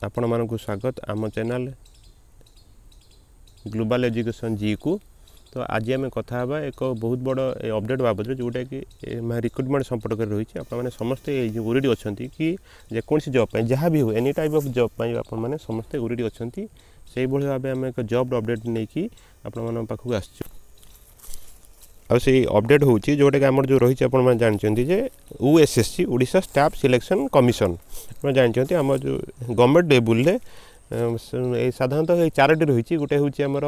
आपण मानक स्वागत आम चैनल ग्लोबल एजुकेशन जी को। तो आज आम कथा एक बहुत बड़ अपडेट बाबद जोटा कि रिक्रुटमेंट संपर्क रही है। समस्ते ओरिडी अच्छा कि जेकोसी जॉब जहाँ भी हो एनी टाइप ऑफ जॉब आपने समस्ते ओरिडी अच्छा से भाव आम एक जॉब अपडेट नहीं कि आपण पाखक आसचु। अपडेट हूँ जोटा कि आम जो रही है जानते जे OSSC Odisha staff selection commission आप जानते आम जो गवर्नमेंट लेवल साधारणतः ये चारोटी रही गोटे हूँ आमर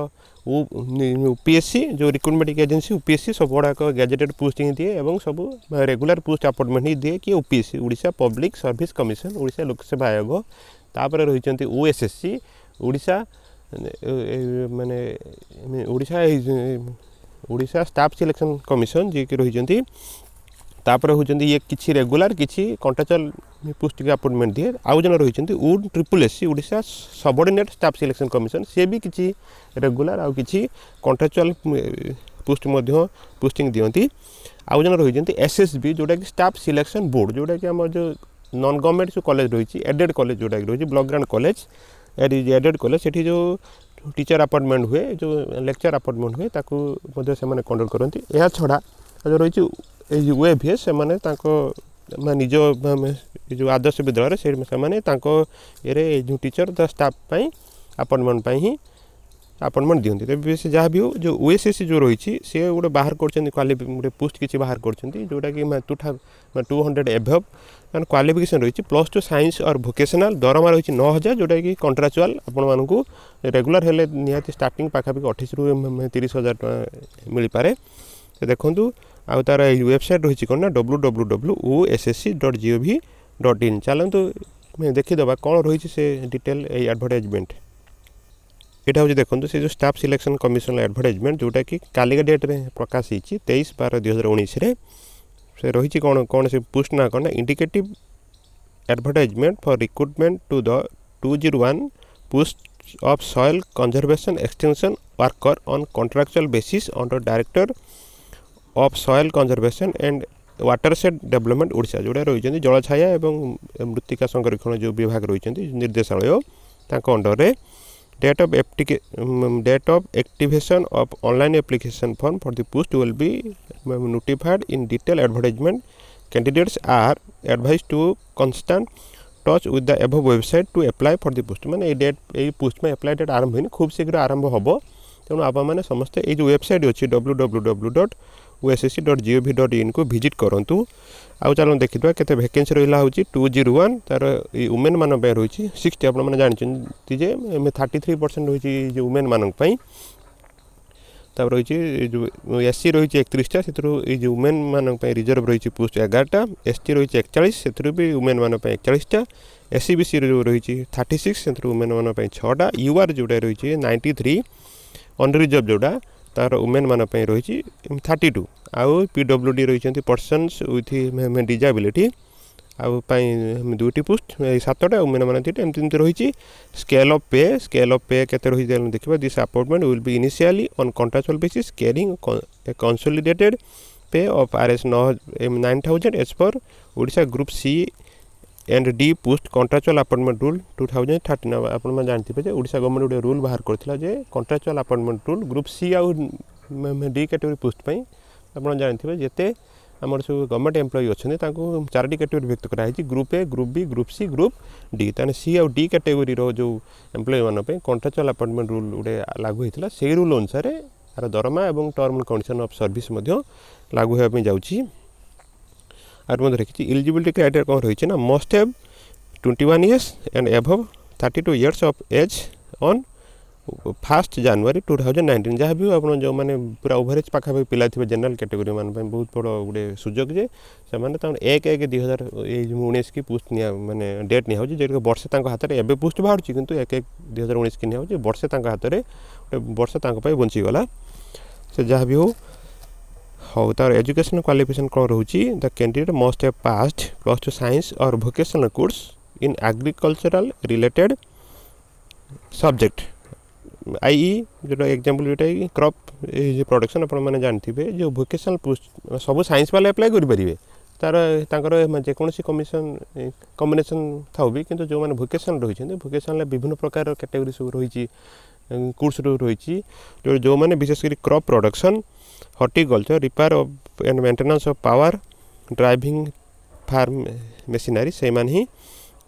यूपीएससी जो रिक्रुटमेंट एजेंसी यूपीएससी सब गुड़ाक गैजेटेड पोस्टिंग दिए और सब रेगुलर पोस्ट अपॉइंटमेंट ही दिए कि UPSC Odisha public service commission Odisha लोकसेवा आयोग तापर रही ओएसएससी ओडिशा माने ओडिशा स्टाफ सिलेक्शन कमिशन जी की रही तापर होती ये किसी रेगुलर किसी कंट्राक्चुअल पोस्ट के अपॉइंटमेंट दिए आउ जन रही triple Odisha subordinate staff selection commission सी भी किसी रेगुलर आउ किसी कंट्राक्चुअल पोस्ट पोस्टिंग दियंती आउ जन रही एसएसबी जोटा कि स्टाफ सिलेक्शन बोर्ड जोटा कि आम जो नॉन गवर्नमेंट जो कॉलेज रही एडेड कॉलेज जोटा कि रही block grant college added college से जो टीचर अपॉइंटमेंट हुए जो लेक्चर अपॉइंटमेंट हुए ताकू से कंडक्ट करती यह छड़ा जो रही यूएभीएस से निज जो आदर्श विद्यालय से जो teacher the staff appointment he appointment दिखती तेज से जहाँ भी हो जो ओएसएससी जो रही सी गोटे बाहर कर पोस्ट किसी बाहर कर जोटा कि 200 एभव क्वालिफिकेशन रही +2 साइंस और वोकेशनल दरमा रही 9,000 जोटा कि कंट्राक्चुअल आपको रेगुलर हेल्ले निहाती स्टार्टिंग पाखापाखि 28 ରୁ 30,000 टका मिल पारे। देखूँ आउ तार वेबसाइट रही कौन ना www.ossc.gov.in चलतु देखीदे कौन रही से डिटेल एडवर्टाइजमेंट यहाँ हूँ देखो से जो स्टाफ सिलेक्शन कमिशन एडवर्टाइजमेंट जोटा कि कालिका डेट में प्रकाश होती 23/12/2019 से रही कौन कौन से पोस्ट ना कौन ना indicative advertisement for recruitment to the 201 post of soil conservation extension worker on contractual basis under director of soil conservation and watershed development Odisha जोड़ा रही जल छाया एवं मृत्तिका संरक्षण जो विभाग रही निर्देशालय under ray date of activation of online application form for the post will be notified in detail advertisement candidates are advise to constant touch with the above website to apply for the post माने date ये पोस्ट में apply date आरंभ होनी खूब शीघ्र आरंभ हम तेणु आप मैंने समस्ते ये जो वेबसाइट अच्छी www.ossc.gov.in को विजिट करूँ। आउ चलो देखा के वैकेंसी रहा हूँ 201 तार वुमेन मान रही 60 आप जानते जे 33% रही वुमेन मान रही जो एससी रही 31टा से वुमेन मान रिजर्व रही पोस्ट 11टा एसटी रही 41 से भी वुमेन मान 41टा एससीबीसी जो रही 36 से वुमेन मान 6टा यूआर जोटा रही 93 अनरिजर्व जोड़ा तार वुमेन मान रही 32 आउ पीडब्ल्यूडी रही पर्सन्स विथ डिजाबिलिटी आउ दुईटी पोस्ट 7टा वुमेन मान 3टा एमती रही स्केल ऑफ पे केते रही देखा this appointment will be initially on contractual basis carrying a consolidated pay of RS 9,000 as per Odisha group C and D post contractual appointment rule 2013 आप जानते ओडिशा गवर्नमेंट गोटे रूल बाहर करथिला जे contractual appointment rule group C आउ D category post आप जानते जिते आम सब गवर्नमेंट एम्प्लॉई अच्छे 4टी कैटेगरी व्यक्त कराई group A group B group C group D ताने सी आउ डी कैटेगरी जो एम्प्लॉई मान कॉन्ट्रैक्चुअल अपॉइंटमेंट रूल गोटे लागू होता से रूल अनुसार यार दरमा और term and condition of service लागू होगा जाऊँगी। और मैं देखी एलिजिबिलिटी क्राइटेरिया कौन रही ना must have 21 years and above 32 years of age on 1 January 2019 जहाँ भी आप जो मैंने पूरा ओवरेज पाखापाखि पिला थे जनरल कैटेगरी मान बहुत बड़ गोटे सुजोग जे से 1/1/2019 की पोस्ट माने डेट निया जो वर्षे हाथ में एवं पोस्ट बाहर किंतु 1/1/2019 की निया वर्षे हाथ में गोटे वर्ष बंचीगला से जहाँ भी हो हाँ तार एजुकेशन क्वालिफिकेशन कौन रही the candidate must have passed +2 science और vocational course in agricultural related subject आई जो एग्जांपल जोटा क्रॉप प्रोडक्शन आप जानते जो वोकेशनल पोस्ट सब साइंस वाले अप्लाई करेंगे तार तांकर जेकोसी कम्बिनेसन था भी किंतु जो मैंने भोकेशनल रही भोकेशनल विभिन्न प्रकार कैटेगरी सब रही कोर्स रही जो मैंने विशेषकर crop production horticulture repair and maintenance of power driving farm machinery से ही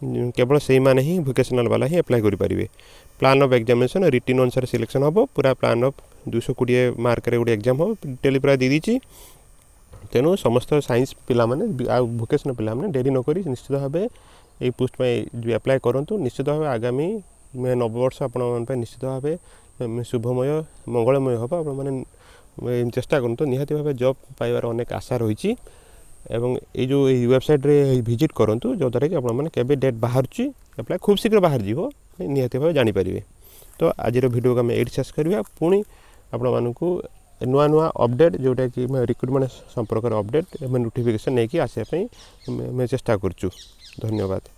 केवल से ही भोकेशनल वाला ही अप्लाई करेंगे प्लान ऑफ एग्जामिनेशन रिटिन अनुसार सिलेक्शन हम पूरा प्लान ऑफ 220 मार्क गोटे एग्जाम हम डिटेल पूरा दे दी तेणु समस्त साइंस पिला भोकेशनल पिला डेरी नक निश्चित भाव ये पोस्ट जो अप्लाई करूँ निश्चित भाव आगामी नववर्ष आप निश्चित भाव शुभमय मंगलमय हम आप चेष्टा करूँ निहाती भाव जॉब पाइबार अनेक आशा रही एवं ये जो वेबसाइट रे विजिट करूँ जो द्वारा कि आपने डेट बाहर अप्लाई खूब शीघ्र बाहर जीव निहाती भाव जानीपर तो आज वीडियो को आम ये शेष करवा पुणी आपण नुआ नुआ अपडेट जोटा कि रिक्रुटमेंट संपर्क अपडेट नोटिफिकेशन नहीं कि आसापी मैं चेष्टा करूँ। धन्यवाद।